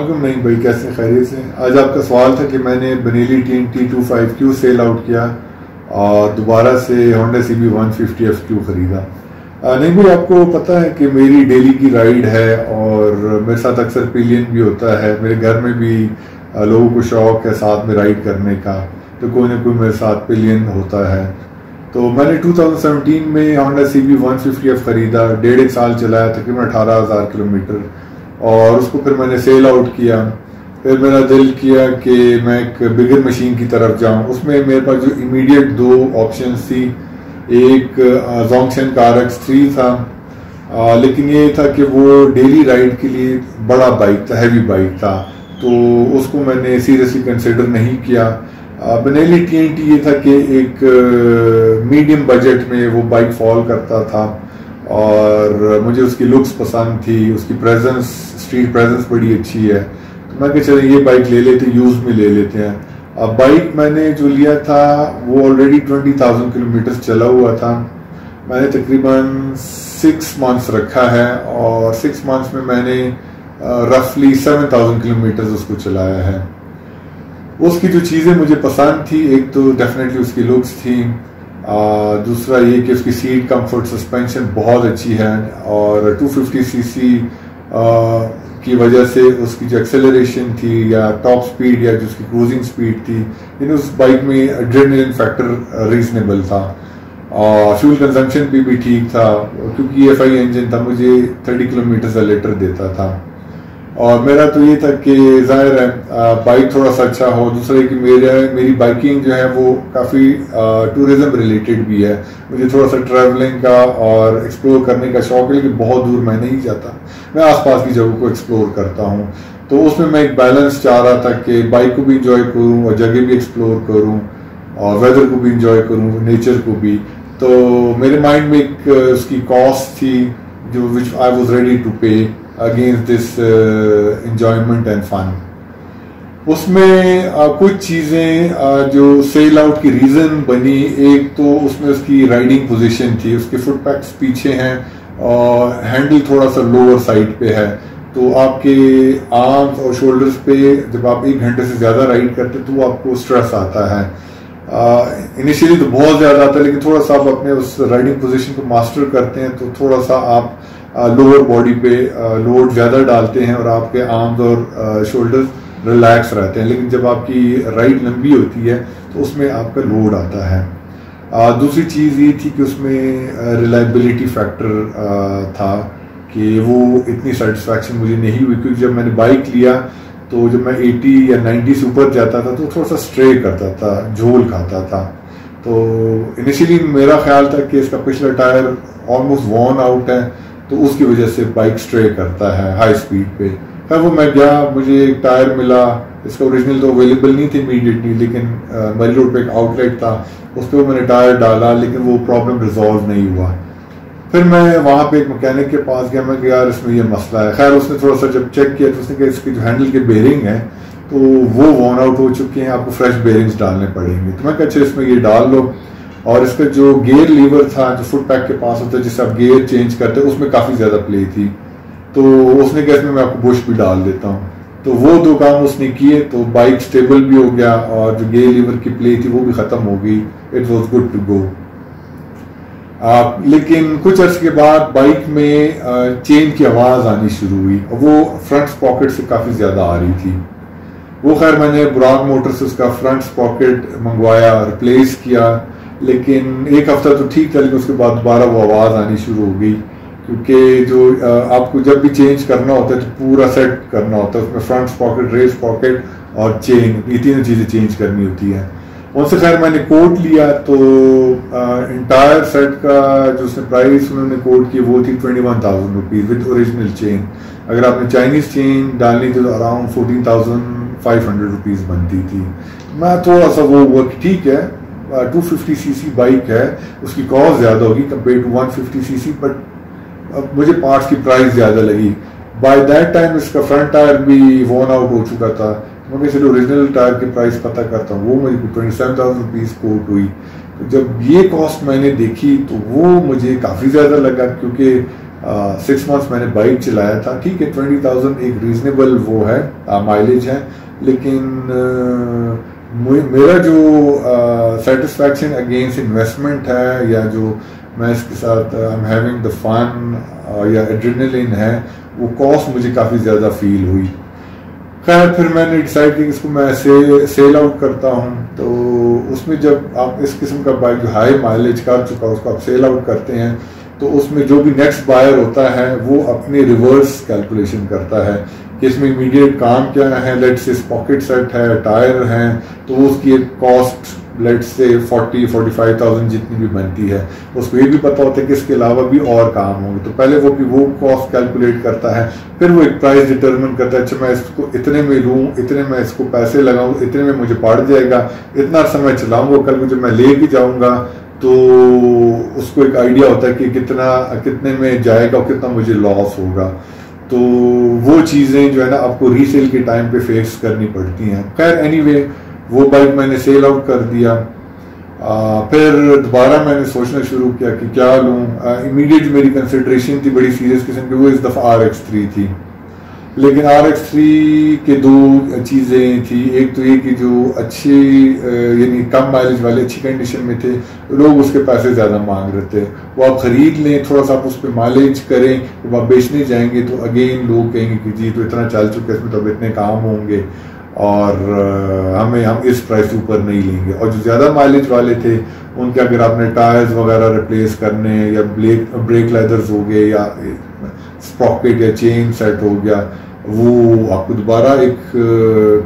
अस्सलामुअलैकुम। नहीं भाई, कैसे खैरियत से? आज आपका सवाल था कि मैंने बनेली TNT 25 क्यों सेल आउट किया और दोबारा से होंडा CB 150F क्यों खरीदा। नहीं भाई, आपको पता है कि मेरी डेली की राइड है और मेरे साथ अक्सर पिलियन भी होता है। मेरे घर में भी लोगों को शौक है साथ में राइड करने का, तो कोई ना कोई मेरे साथ पिलियन होता है। तो मैंने 2017 में होंडा CB 150F खरीदा, 1.5 साल चलाया, तकरीबन 18,000 किलोमीटर, और उसको फिर मैंने सेल आउट किया। फिर मेरा दिल किया कि मैं एक बिगर मशीन की तरफ जाऊं। उसमें मेरे पास जो इमीडिएट दो ऑप्शंस थी, एक जोंगशन का RX-3 था, लेकिन ये था कि वो डेली राइड के लिए बड़ा बाइक था, हैवी बाइक था, तो उसको मैंने सीरियसली कंसिडर नहीं किया। बनेली TNT ये था कि एक मीडियम बजट में वो बाइक फॉल करता था और मुझे उसकी लुक्स पसंद थी, उसकी प्रेजेंस, स्ट्रीट प्रेजेंस बड़ी अच्छी है, तो मैं कहा चले ये बाइक ले लेते, यूज में ले लेते हैं। अब बाइक मैंने जो लिया था वो ऑलरेडी 20,000 किलोमीटर चला हुआ था। मैंने तकरीबन 6 मंथ्स रखा है और 6 मंथ्स में मैंने रफली 7,000 किलोमीटर उसको चलाया है। उसकी जो चीज़ें मुझे पसंद थी, एक तो डेफिनेटली उसकी लुक्स थी, दूसरा ये कि उसकी सीट कंफर्ट, सस्पेंशन बहुत अच्छी है, और 250cc की वजह से उसकी जो एक्सेलरेशन थी या टॉप स्पीड या जो उसकी क्रूजिंग स्पीड थी, उस बाइक में एड्रेनलिन फैक्टर रीजनेबल था और फ्यूल कंजम्पशन भी ठीक था, क्योंकि EFI इंजन था, मुझे 30 किलोमीटर लीटर देता था। और मेरा तो ये था कि जाहिर है बाइक थोड़ा सा अच्छा हो। दूसरा कि मेरी बाइकिंग जो है वो काफ़ी टूरिज्म रिलेटेड भी है, मुझे थोड़ा सा ट्रैवलिंग का और एक्सप्लोर करने का शौक है, लेकिन बहुत दूर मैं नहीं जाता, मैं आसपास की जगह को एक्सप्लोर करता हूँ। तो उसमें मैं एक बैलेंस चाह रहा था कि बाइक को भी इंजॉय करूँ और जगह भी एक्सप्लोर करूँ और वेदर को भी इंजॉय करूँ, नेचर को भी। तो मेरे माइंड में एक उसकी कॉस्ट थी जो which I was ready to pay against this enjoyment and fun. उसमें कुछ चीज़ें जो सेल आउट की रीज़न बनी, एक तो उसमें उसकी राइडिंग पोजीशन थी, उसके फुट पैक्स पीछे हैं और हैंडल थोड़ा सा लोअर साइड पे है, तो आपके आर्म्स और शोल्डर्स पे जब आप 1 घंटे से ज़्यादा राइड करते तो आपको स्ट्रेस आता है। इनिशियली तो बहुत ज़्यादा आता है, लेकिन थोड़ा सा आप अपने उस राइडिंग पोजीशन को मास्टर करते हैं तो थोड़ा सा आप लोअर बॉडी पे लोड ज़्यादा डालते हैं और आपके आर्म्स और शोल्डर्स रिलैक्स रहते हैं। लेकिन जब आपकी राइड लंबी होती है तो उसमें आपका लोड आता है। दूसरी चीज़ ये थी कि उसमें रिलायबिलिटी फैक्टर था कि वो इतनी सेटिस्फैक्शन मुझे नहीं हुई, क्योंकि जब मैंने बाइक लिया तो जब मैं 80 या 90 से ऊपर जाता था तो थोड़ा सा स्ट्रे करता था, झोल खाता था। तो इनिशियली मेरा ख्याल था कि इसका पिछला टायर ऑलमोस्ट वॉर्न आउट है, तो उसकी वजह से बाइक स्ट्रे करता है हाई स्पीड पे। खैर वो मैं गया, मुझे एक टायर मिला, इसका ओरिजिनल तो अवेलेबल नहीं थे इमीडिएटली, लेकिन मरी रोड पे एक आउटलेट था, उस पर मैंने टायर डाला, लेकिन वो प्रॉब्लम रिजॉल्व नहीं हुआ। फिर मैं वहाँ पे एक मैकेनिक के पास गया, मैं यार इसमें ये मसला है। खैर उसने थोड़ा सा जब चेक किया तो उसने कहा इसके जो हैंडल के बेरिंग हैं तो वो वॉर्न आउट हो चुके हैं, आपको फ्रेश बेरिंग्स डालने पड़ेंगे। तो मैं कहा अच्छा इसमें ये डाल लो। और इसका जो गियर लीवर था जो फुट पैक के पास होता है जिससे आप गियर चेंज करते हैं, उसमें काफ़ी ज़्यादा प्ले थी, तो उसने कहा इसमें मैं आपको बुश भी डाल देता हूँ। तो वो 2 काम उसने किए, तो बाइक स्टेबल भी हो गया और जो गियर लीवर की प्ले थी वो भी ख़त्म हो गई। It was good to go. लेकिन कुछ अर्से के बाद बाइक में चेन की आवाज़ आनी शुरू हुई और वो फ्रंट पॉकेट से काफ़ी ज़्यादा आ रही थी। वो खैर मैंने बुराक मोटर से उसका फ्रंट पॉकेट मंगवाया, रिप्लेस किया, लेकिन 1 हफ्ता तो ठीक था, लेकिन उसके बाद दोबारा वो आवाज़ आनी शुरू हो गई, क्योंकि जो आपको जब भी चेंज करना होता है तो पूरा सेट करना होता है, उसमें फ्रंट पॉकेट, रेस पॉकेट और चेन, ये 3 चीज़ें चेंज करनी होती हैं। उनसे खैर मैंने कोट लिया तो इंटायर सेट का जो उसने प्राइस उन्होंने कोट की वो थी 21,000 रुपीज़ विद ओरिजिनल चेन। अगर आपने चाइनीज़ चेन डालनी थी तो अराउंड 14,500 रुपीज़ बनती थी। मैं थोड़ा सा वो हुआ कि ठीक है 250cc बाइक है, उसकी कॉस्ट ज़्यादा होगी कंपेयर टू 150cc, बट मुझे पार्ट्स की प्राइस ज़्यादा लगी। बाय दैट टाइम इसका फ्रंट टायर भी वॉर्न आउट हो चुका था। मैं चलो ओरिजिनल टायर की प्राइस पता करता हूँ, वो मुझे 27,000 रुपीज़ कोट हुई। तो जब ये कॉस्ट मैंने देखी तो वो मुझे काफ़ी ज़्यादा लगा, क्योंकि 6 मंथ्स मैंने बाइक चलाया था। ठीक है, 20,000 एक रीजनेबल वो है, माइलेज है, लेकिन मेरा जो सेटिस्फैक्शन अगेंस्ट इन्वेस्टमेंट है, या जो मैं इसके साथ I am having the fun या एड्रेनलिन है, वो कॉस्ट मुझे काफ़ी ज़्यादा फील हुई। खैर फिर मैंने डिसाइड किया कि इसको मैं सेल आउट करता हूँ। तो उसमें जब आप इस किस्म का बाइक जो हाई माइलेज कर चुका है उसको आप सेल आउट करते हैं, तो उसमें जो भी नेक्स्ट बायर होता है वो अपने रिवर्स कैलकुलेशन करता है कि इसमें इमीडिएट काम क्या है। लेट्स से पॉकेट सेट है, टायर हैं, तो उसकी एक कॉस्ट लेट्स से 40-45,000 जितनी भी बनती है, उसको ये भी पता होता है कि इसके अलावा भी और काम होंगे। तो पहले वो कॉस्ट कैलकुलेट करता है, फिर वो एक प्राइस डिटरमिन करता है, अच्छा मैं इसको इतने में लूँ, इतने में इसको पैसे लगाऊँ, इतने में मुझे पड़ जाएगा, इतना समय चलाऊँगा, कल को जब मैं ले भी जाऊँगा तो उसको एक आइडिया होता है कि कितने में जाएगा और कितना मुझे लॉस होगा। तो वो चीज़ें जो है ना आपको रीसेल के टाइम पे फेस करनी पड़ती हैं। खैर एनीवे वो बाइक मैंने सेल आउट कर दिया। फिर दोबारा मैंने सोचना शुरू किया कि क्या लूँ। इमीडिएट मेरी कंसिडरेशन थी बड़ी सीरियस किस्म की, वो इस दफ़ा RX3 थी। लेकिन RX3 के दो चीज़ें थी, एक तो ये कि जो अच्छी यानी कम माइलेज वाले अच्छी कंडीशन में थे, लोग उसके पैसे ज़्यादा मांग रहे थे। वो आप ख़रीद लें, थोड़ा सा आप उस पर माइलेज करें, जब आप बेचने जाएंगे तो अगेन लोग कहेंगे कि जी तो इतना चल चुका है, इसमें तो अब इतने काम होंगे और हम इस प्राइस से ऊपर नहीं लेंगे। और जो ज़्यादा माइलेज वाले थे उनके अगर आपने टायर्स वगैरह रिप्लेस करने, या ब्रेक लेदर्स हो गए, या स्प्रॉकेट या चेन सेट हो गया, वो आपको दोबारा एक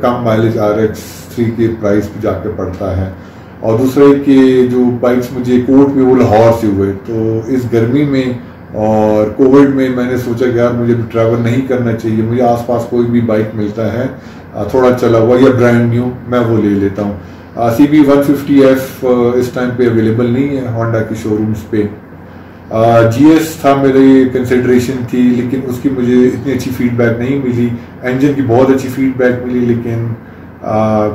कम माइलेज RX3 के प्राइस पे जाके पड़ता है। और दूसरे कि जो बाइक्स मुझे कोर्ट में वो लाहौर से हुए, तो इस गर्मी में और कोविड में मैंने सोचा कि यार मुझे भी ट्रैवल नहीं करना चाहिए, मुझे आसपास कोई भी बाइक मिलता है थोड़ा चला हुआ या ब्रांड न्यू, मैं वो ले लेता हूँ। CB 150F इस टाइम पे अवेलेबल नहीं है होंडा की शोरूम्स पे। GS था मेरी कंसिडरेशन थी, लेकिन उसकी मुझे इतनी अच्छी फीडबैक नहीं मिली। इंजन की बहुत अच्छी फीडबैक मिली, लेकिन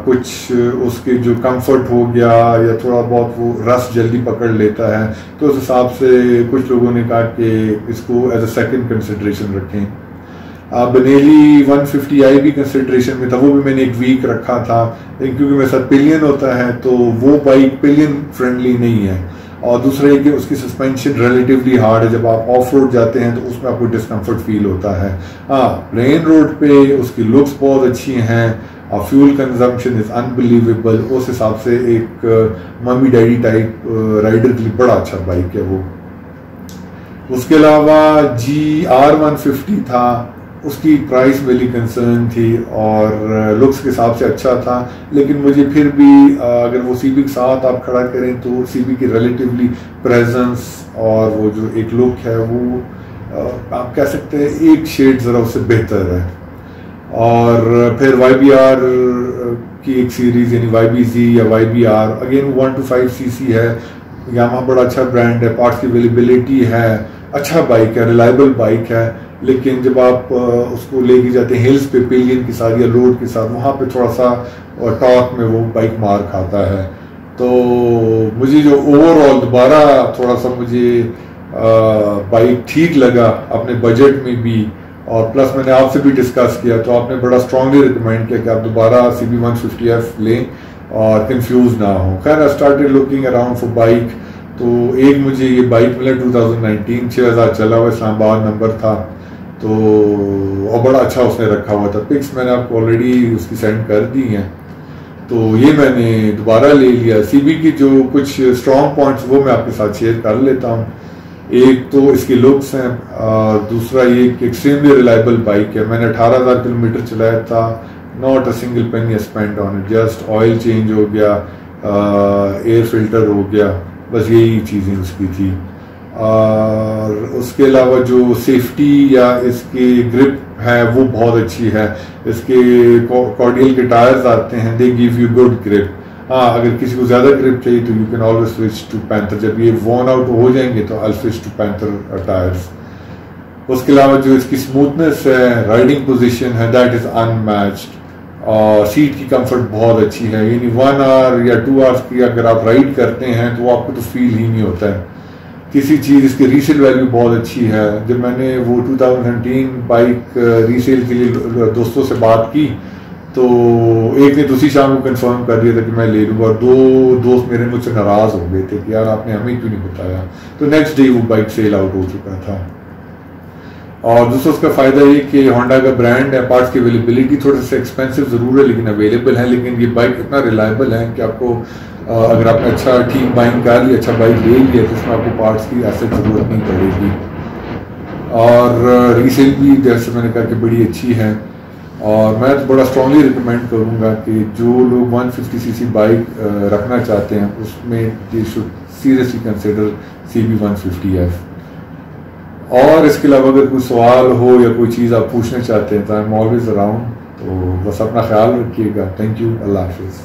कुछ उसके जो कंफर्ट हो गया या थोड़ा बहुत वो रस जल्दी पकड़ लेता है, तो उस हिसाब से कुछ लोगों ने कहा कि इसको एज अ सेकंड कंसिडरेशन रखें। बनेली 150i भी कंसिडरेशन में था, वो भी मैंने एक वीक रखा था, क्योंकि मेरे साथ पिलियन होता है तो वो बाइक पिलियन फ्रेंडली नहीं है। और दूसरा ये कि उसकी सस्पेंशन रिलेटिवली हार्ड है, जब आप ऑफ रोड जाते हैं तो उसमें आपको डिस्कम्फर्ट फील होता है। हाँ, प्लेन रोड पे उसकी लुक्स बहुत अच्छी हैं, फ्यूल कंजम्पशन इज अनबिलीवेबल। उस हिसाब से एक मम्मी डैडी टाइप राइडर के लिए बड़ा अच्छा बाइक है वो। उसके अलावा GR 150 था, उसकी प्राइस मेरी कंसर्न थी और लुक्स के हिसाब से अच्छा था, लेकिन मुझे फिर भी अगर वो CB के साथ आप खड़ा करें तो CB की रिलेटिवली प्रेजेंस और वो जो एक लुक है वो आप कह सकते हैं एक शेड ज़रा उससे बेहतर है। और फिर YBR की एक सीरीज़ यानी YBZ या YBR, अगेन 1 to 5 cc है, यामाहा बड़ा अच्छा ब्रांड है, पार्ट्स की अवेलेबिलिटी है, अच्छा बाइक है, रिलायबल बाइक है। लेकिन जब आप उसको लेके जाते हैं हिल्स पे पिलियन के साथ या लोड के साथ, वहाँ पे थोड़ा सा टॉर्क में वो बाइक मार खाता है। तो मुझे जो ओवरऑल दोबारा थोड़ा सा मुझे बाइक ठीक लगा अपने बजट में भी, और प्लस मैंने आपसे भी डिस्कस किया तो आपने बड़ा स्ट्रांगली रिकमेंड किया कि आप दोबारा CB 150F लें और कंफ्यूज ना हो। खैर I started looking around for bike, तो एक मुझे ये बाइक मिला 2019, 6000 चला हुआ, इस्लामाबाद नंबर था, तो और बड़ा अच्छा उसने रखा हुआ था। पिक्स मैंने आपको ऑलरेडी उसकी सेंड कर दी हैं, तो ये मैंने दोबारा ले लिया। CB की जो कुछ स्ट्रॉन्ग पॉइंट्स वो मैं आपके साथ शेयर कर लेता हूँ। एक तो इसकी लुक्स हैं, दूसरा ये कि एक्सट्रीमली रिलायबल बाइक है। मैंने 18,000 किलोमीटर चलाया था, not a single penny spend on it, just oil change हो गया, एयर फिल्टर हो गया, बस यही चीज़ें उसकी थी। और उसके अलावा जो सेफ्टी या इसकी ग्रिप है वो बहुत अच्छी है। इसके कॉर्डियल के टायर्स आते हैं, they give you good grip. हाँ, अगर किसी को ज़्यादा ग्रिप चाहिए तो you can always switch to Panther, जब ये वॉर्न आउट हो जाएंगे तो I switch to Panther tyres. उसके अलावा जो इसकी स्मूथनेस है, राइडिंग पोजीशन है, दैट इज़ अनमैच्ड। और सीट की कंफर्ट बहुत अच्छी है, यानी 1 आवर या 2 आवर्स की अगर आप राइड करते हैं तो आपको तो फील ही नहीं होता है। किसी चीज़ इसकी रीसेल वैल्यू बहुत अच्छी है। जब मैंने वो 2017 बाइक रीसेल के लिए दोस्तों से बात की तो एक ने दूसरी शाम को कंफर्म कर दिया था कि मैं ले लूँगा, और 2 दोस्त मेरे मुझसे नाराज़ हो गए थे कि यार आपने हमें क्यों नहीं बताया। तो नेक्स्ट डे वो बाइक सेल आउट हो चुका था। और दूसरा उसका फ़ायदा ये कि होंडा का ब्रांड है, पार्ट्स की अवेलेबिलिटी थोड़ा सा एक्सपेंसिव ज़रूर है लेकिन अवेलेबल है। लेकिन ये बाइक इतना रिलायबल है कि आपको अगर आपने अच्छा ठीक बाइंग कर लिया, अच्छा बाइक ले लिया तो उसमें आपको पार्ट्स की ऐसे ज़रूरत नहीं पड़ेगी। और रीसेल भी जैसे मैंने कहा कि बड़ी अच्छी है। और मैं तो बड़ा स्ट्रांगली रिकमेंड करूँगा कि जो लोग 150 सीसी बाइक रखना चाहते हैं उसमें they should seriously consider CB150F। और इसके अलावा अगर कोई सवाल हो या कोई चीज़ आप पूछना चाहते हैं तो आई एम ऑलवेज अराउंड। तो बस अपना ख्याल रखिएगा। Thank you. अल्लाह हाफिज़।